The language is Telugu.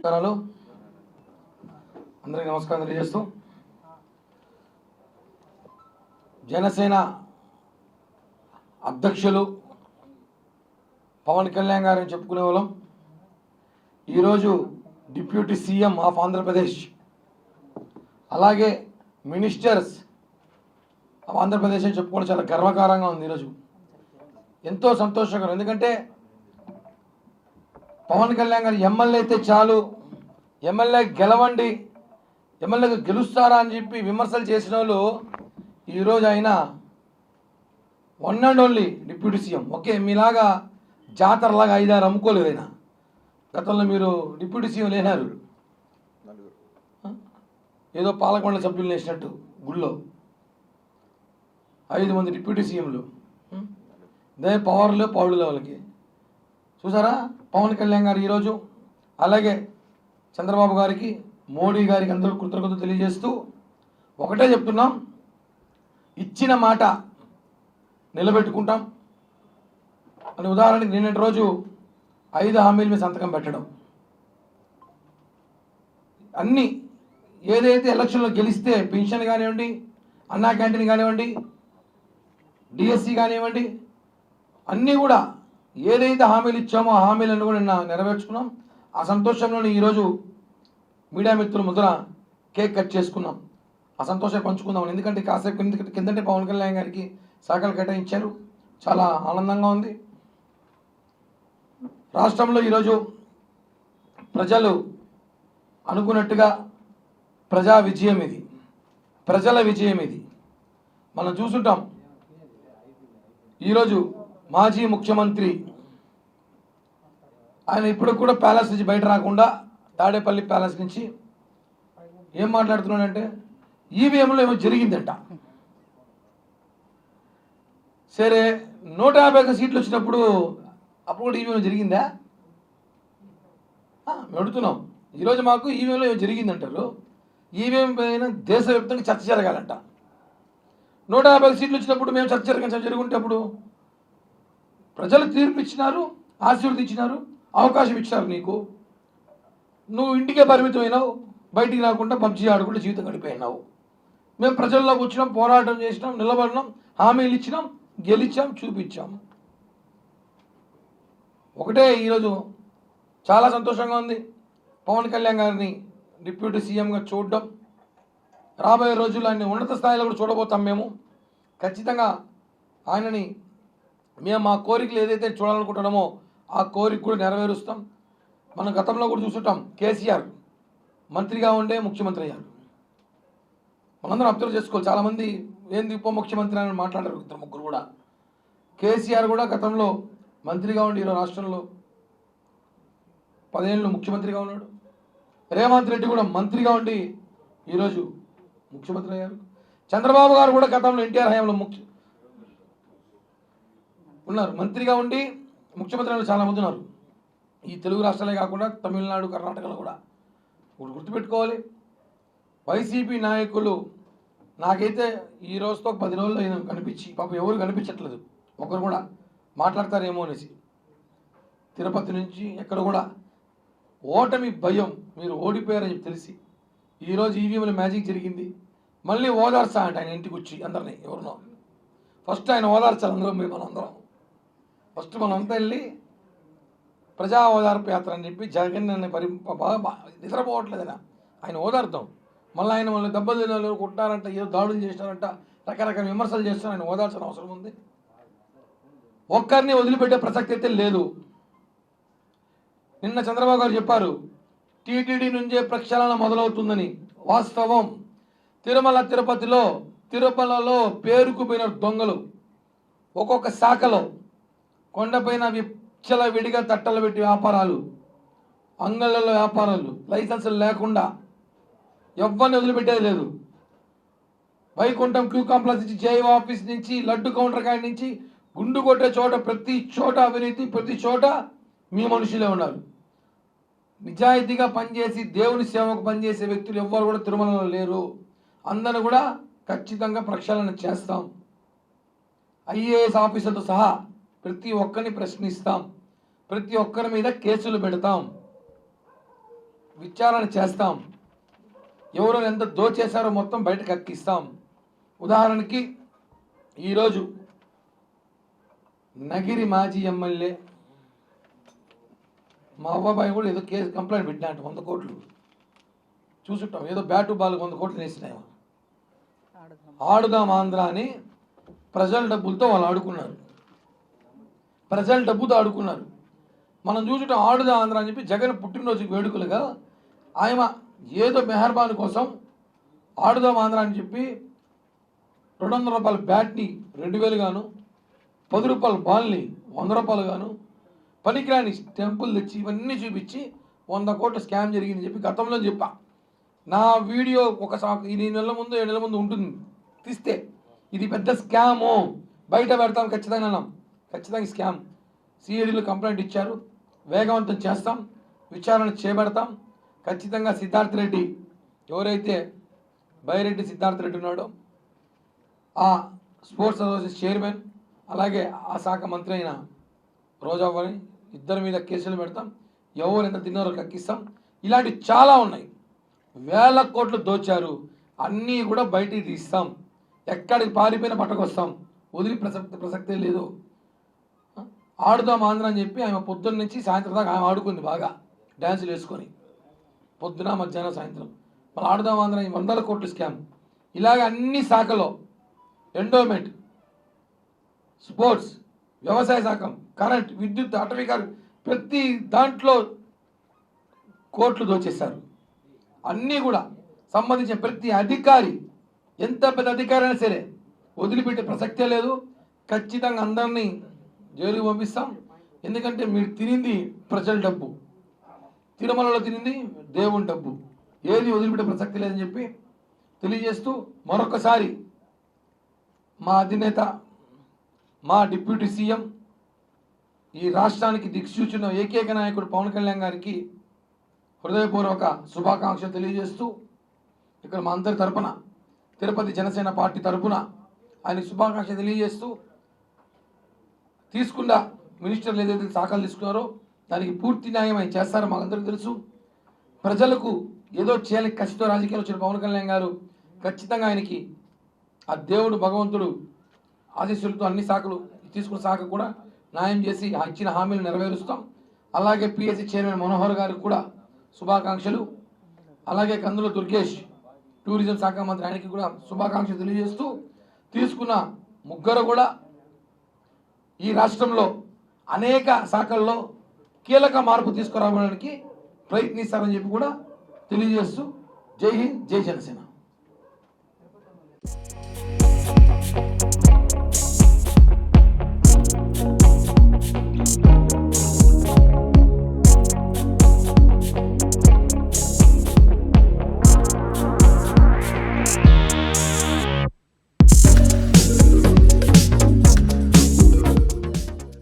అందరికీ నమస్కారం తెలియజేస్తూ జనసేన అధ్యక్షులు పవన్ కళ్యాణ్ గారిని చెప్పుకునే వాళ్ళం. ఈరోజు డిప్యూటీ సీఎం ఆఫ్ ఆంధ్రప్రదేశ్, అలాగే మినిస్టర్స్ ఆఫ్ ఆంధ్రప్రదేశ్ అని చెప్పుకోవడం చాలా గర్వకారంగా ఉంది. ఈరోజు ఎంతో సంతోషకరం. ఎందుకంటే పవన్ కళ్యాణ్ గారు ఎమ్మెల్యే అయితే చాలు, ఎమ్మెల్యే గెలవండి, ఎమ్మెల్యేగా గెలుస్తారా అని చెప్పి విమర్శలు చేసిన వాళ్ళు ఈరోజు ఆయన one and only deputy CM. Okay, మీలాగా జాతరలాగా 5-6 అమ్ముకోలేదు. ఆయన గతంలో మీరు డిప్యూటీ సీఎం లేనారు, ఏదో పాలకొండ సభ్యులు వేసినట్టు గుళ్ళో 5 మంది డిప్యూటీ సీఎంలు, దే పవర్లో పౌరుల వాళ్ళకి చూసారా. పవన్ కళ్యాణ్ గారు ఈరోజు అలాగే చంద్రబాబు గారికి, మోడీ గారికి అందరూ కృతజ్ఞతలు తెలియజేస్తూ ఒకటే చెప్తున్నాం, ఇచ్చిన మాట నిలబెట్టుకుంటాం అని. ఉదాహరణకి నిన్నటి రోజు 5 హామీల మీద సంతకం పెట్టడం, అన్నీ ఏదైతే ఎలక్షన్లో గెలిస్తే పెన్షన్ కానివ్వండి, అన్నా క్యాంటీన్ కానివ్వండి, డిఎస్సి కానివ్వండి, అన్నీ కూడా ఏదైతే హామీలు ఇచ్చామో ఆ హామీలను కూడా నిన్న నెరవేర్చుకున్నాం. ఆ సంతోషంలోనే ఈరోజు మీడియా మిత్రులు ముద్ర కేక్ కట్ చేసుకున్నాం. ఆ సంతోషాన్ని పంచుకుందాం. ఎందుకంటే కాసేపు కిందంటే పవన్ కళ్యాణ్ గారికి శాఖలు కేటాయించారు, చాలా ఆనందంగా ఉంది. రాష్ట్రంలో ఈరోజు ప్రజలు అనుకున్నట్టుగా ప్రజా విజయం ఇది, ప్రజల విజయం ఇది. మనం చూసుంటాం. ఈరోజు మాజీ ముఖ్యమంత్రి ఆయన ఇప్పుడు కూడా ప్యాలెస్ నుంచి బయట రాకుండా తాడేపల్లి ప్యాలెస్ నుంచి ఏం మాట్లాడుతున్నాడంటే ఈవీఎంలో ఏమో జరిగిందంట. సరే, 150 సీట్లు వచ్చినప్పుడు అప్పుడు కూడా ఈవీఎం జరిగిందా? మేము అడుగుతున్నాం. ఈరోజు మాకు ఈవీఎంలో ఏమో జరిగిందంటారు. ఈవీఎం పైన దేశవ్యాప్తంగా చర్చ జరగాలంట. 150 సీట్లు వచ్చినప్పుడు మేము చర్చ జరుగుంటే అప్పుడు ప్రజలు తీర్పు ఇచ్చినారు, ఆశీర్వదించినారు, అవకాశం ఇచ్చినారు. నువ్వు ఇంటికే పరిమితమైనావు, బయటికి రాకుండా పబ్జీ ఆడుకుంటూ జీవితం గడిపోయినావు. మేము ప్రజల్లోకి వచ్చినాం, పోరాటం చేసినాం, నిలబడినాం, హామీలు ఇచ్చినాం, గెలిచాం, చూపించాం. ఒకటే ఈరోజు చాలా సంతోషంగా ఉంది పవన్ కళ్యాణ్ గారిని డిప్యూటీ సీఎంగా చూడడం. రాబోయే రోజుల్లో ఆయన ఉన్నత స్థాయిలో కూడా చూడబోతాం. మేము ఖచ్చితంగా ఆయనని మేము మా కోరికలు ఏదైతే చూడాలనుకుంటున్నామో ఆ కోరిక కూడా నెరవేరుస్తాం. మనం గతంలో కూడా చూస్తుంటాం, కేసీఆర్ మంత్రిగా ఉండే ముఖ్యమంత్రి అయ్యారు. మనందరం అబ్జర్వ్ చేసుకోవాలి. చాలామంది ఏంది ఉప ముఖ్యమంత్రి అని మాట్లాడారు, 2-3 కూడా. కేసీఆర్ కూడా గతంలో మంత్రిగా ఉండి ఈరోజు రాష్ట్రంలో 10 ఏళ్ళు ముఖ్యమంత్రిగా ఉన్నాడు. రేవంత్ రెడ్డి కూడా మంత్రిగా ఉండి ఈరోజు ముఖ్యమంత్రి అయ్యారు. చంద్రబాబు గారు కూడా గతంలో ఎన్టీఆర్ హయాంలో ఉన్నారు, మంత్రిగా ఉండి ముఖ్యమంత్రి చాలామంది ఉన్నారు. ఈ తెలుగు రాష్ట్రాలే కాకుండా తమిళనాడు, కర్ణాటకలో కూడా. ఒకటి గుర్తుపెట్టుకోవాలి, వైసీపీ నాయకులు నాకైతే ఈ రోజుతో 10 రోజుల్లో కనిపించి పాపం ఎవరు కనిపించట్లేదు, ఒకరు కూడా మాట్లాడతారేమో అనేసి. తిరుపతి నుంచి ఎక్కడ కూడా ఓటమి భయం, మీరు ఓడిపోయారని తెలిసి ఈరోజు ఈవీఎంలో మ్యాజిక్ జరిగింది. మళ్ళీ ఓదార్చా అంటే ఆయన ఇంటికి వచ్చి అందరినీ, ఎవరినో ఫస్ట్ ఆయన ఓదార్చాలి. అందరం మనందరం ఫస్ట్ మనంతా వెళ్ళి ప్రజా ఓదార్పు యాత్ర అని చెప్పి జగన్ నిద్రపోవట్లేదైనా ఆయన ఓదార్తాం. మళ్ళీ ఆయన మళ్ళీ దెబ్బలు తినాలి, కొట్టారంట, ఏదో దాడులు చేసినారంట, రకరకాల విమర్శలు చేస్తారు. ఆయన ఓదార్చాల్సిన అవసరం ఉంది. ఒక్కరిని వదిలిపెట్టే ప్రసక్తి అయితే లేదు. నిన్న చంద్రబాబు గారు చెప్పారు, టీటీడీ నుంచే ప్రక్షాళన మొదలవుతుందని. వాస్తవం. తిరుమలలో పేరుకుపోయిన దొంగలు ఒక్కొక్క శాఖలో కొండపైన విచ్చల విడిగా తట్టలు పెట్టి వ్యాపారాలు, అంగళ్ళలో వ్యాపారాలు, లైసెన్సులు లేకుండా ఎవ్వరిని వదిలిపెట్టేది లేదు. వైకుంఠం క్యూ కాంప్లెక్స్ నుంచి, జై ఆఫీస్ నుంచి, లడ్డు కౌంటర్ కాడి నుంచి, గుండు కొట్టే చోట ప్రతి చోట అవినీతి, ప్రతి చోట మీ మనుషులే ఉన్నారు. నిజాయితీగా పనిచేసి దేవుని సేవకు పనిచేసే వ్యక్తులు ఎవ్వరు కూడా తిరుమలలో లేరు. అందరూ కూడా ఖచ్చితంగా ప్రక్షాళన చేస్తాం. ఐఏఎస్ ఆఫీసర్తో సహా ప్రతి ఒక్కరిని ప్రశ్నిస్తాం, ప్రతి ఒక్కరి మీద కేసులు పెడతాం. విచారణ చేస్తాం. ఎవరో ఎంత దోచేశారో మొత్తం బయటకు ఎక్కిస్తాం. ఉదాహరణకి ఈరోజు నగిరి మాజీ ఎమ్మెల్యే మా అవ్వబాయి కూడా ఏదో కేసు కంప్లైంట్ పెట్టినట్టు 100 కోట్లు చూసుంటాం. ఏదో బ్యాటు బాల్ 100 కోట్లు వేసినాయి. ఆడుదాం ఆంధ్ర అని ప్రజల డబ్బులతో వాళ్ళు ఆడుకున్నారు. ప్రజల డబ్బుతో ఆడుకున్నారు. మనం చూసుంటాం ఆడుదాం ఆంధ్ర అని చెప్పి జగన్ పుట్టినరోజుకి వేడుకలుగా ఆయన ఏదో మెహర్బాన్ కోసం ఆడుదాం ఆంధ్ర అని చెప్పి 200 రూపాయల బ్యాట్ని 2000 గాను, 10 రూపాయల బాల్ని 100 రూపాయలు గాను, పనికిరాని స్టెంపులు తెచ్చి ఇవన్నీ చూపించి 100 కోట్ల స్కామ్ జరిగిందని చెప్పి గతంలో చెప్పా. నా వీడియో ఈ నెల ముందు 7 నెలల ముందు ఉంటుంది, తీస్తే ఇది పెద్ద స్కాము బయట పెడతాం ఖచ్చితంగా అన్నాం. ఖచ్చితంగా స్కామ్. సిఐడిలో కంప్లైంట్ ఇచ్చారు, వేగవంతం చేస్తాం, విచారణ చేపడతాం. ఖచ్చితంగా సిద్ధార్థ రెడ్డి, ఎవరైతే బైరెడ్డి సిద్ధార్థ రెడ్డి ఉన్నాడో ఆ స్పోర్ట్స్ అసోసియేషన్ చైర్మన్, అలాగే ఆ శాఖ మంత్రి అయిన రోజావారిని ఇద్దరి మీద కేసులు పెడతాం. ఎవరు ఎంత తిన్నారో కక్కిస్తాం. ఇలాంటివి చాలా ఉన్నాయి. 1000 కోట్లు దోచారు, అన్నీ కూడా బయటికి తీస్తాం. ఎక్కడికి పారిపోయినా పట్టుకొస్తాం. వదిలి ప్రసక్తే లేదు. ఆడుదాం ఆంధ్ర అని చెప్పి ఆమె పొద్దున్న నుంచి సాయంత్రం దాకా ఆమె ఆడుకుంది బాగా డ్యాన్సులు వేసుకొని, పొద్దున మధ్యాహ్నం సాయంత్రం. మళ్ళీ ఆడుదాం ఆంధ్ర 100 కోట్లు స్కామ్. ఇలాగ అన్ని శాఖలో ఎండోమెంట్, స్పోర్ట్స్, వ్యవసాయ శాఖ, కరెంట్, విద్యుత్, అటవీ, ప్రతి దాంట్లో కోట్లు దోచేశారు. అన్నీ కూడా సంబంధించిన ప్రతి అధికారి, ఎంత పెద్ద అధికారి అయినా సరే వదిలిపెట్టే ప్రసక్తే లేదు. ఖచ్చితంగా అందరినీ జైలుకి పంపిస్తాం. ఎందుకంటే మీరు తినింది ప్రజల డబ్బు, తిరుమలలో తినింది దేవుని డబ్బు, ఏది వదిలిపెట్టే ప్రసక్తి లేదని చెప్పి తెలియజేస్తూ మరొకసారి మా అధినేత, మా డిప్యూటీ సీఎం, ఈ రాష్ట్రానికి దిక్సూచిన ఏకైక నాయకుడు పవన్ కళ్యాణ్ గారికి హృదయపూర్వక శుభాకాంక్షలు తెలియజేస్తూ, ఇక్కడ మా అందరి తరపున తిరుపతి జనసేన పార్టీ తరపున ఆయన శుభాకాంక్షలు తెలియజేస్తూ, తీసుకున్న మినిస్టర్లు ఏదైతే శాఖలు తీసుకున్నారో దానికి పూర్తి న్యాయం ఆయన చేస్తారో మాకందరికీ తెలుసు. ప్రజలకు ఏదో చేయాలి కసితో రాజకీయాలు వచ్చిన పవన్ కళ్యాణ్ గారు ఖచ్చితంగా ఆయనకి ఆ దేవుడు భగవంతుడు ఆశీస్సులతో అన్ని శాఖలు తీసుకున్న శాఖ కూడా న్యాయం చేసి ఇచ్చిన హామీలు నెరవేరుస్తాం. అలాగే పిఎస్సి చైర్మన్ మనోహర్ గారికి కూడా శుభాకాంక్షలు. అలాగే కందుల దుర్గేష్ టూరిజం శాఖ మంత్రి, ఆయనకి కూడా శుభాకాంక్షలు తెలియజేస్తూ, తీసుకున్న ముగ్గురు కూడా ఈ రాష్ట్రంలో అనేక శాఖల్లో కీలక మార్పు తీసుకురావడానికి ప్రయత్నిస్తారని చెప్పి కూడా తెలియజేస్తూ, జై హింద్, జై జనసేన.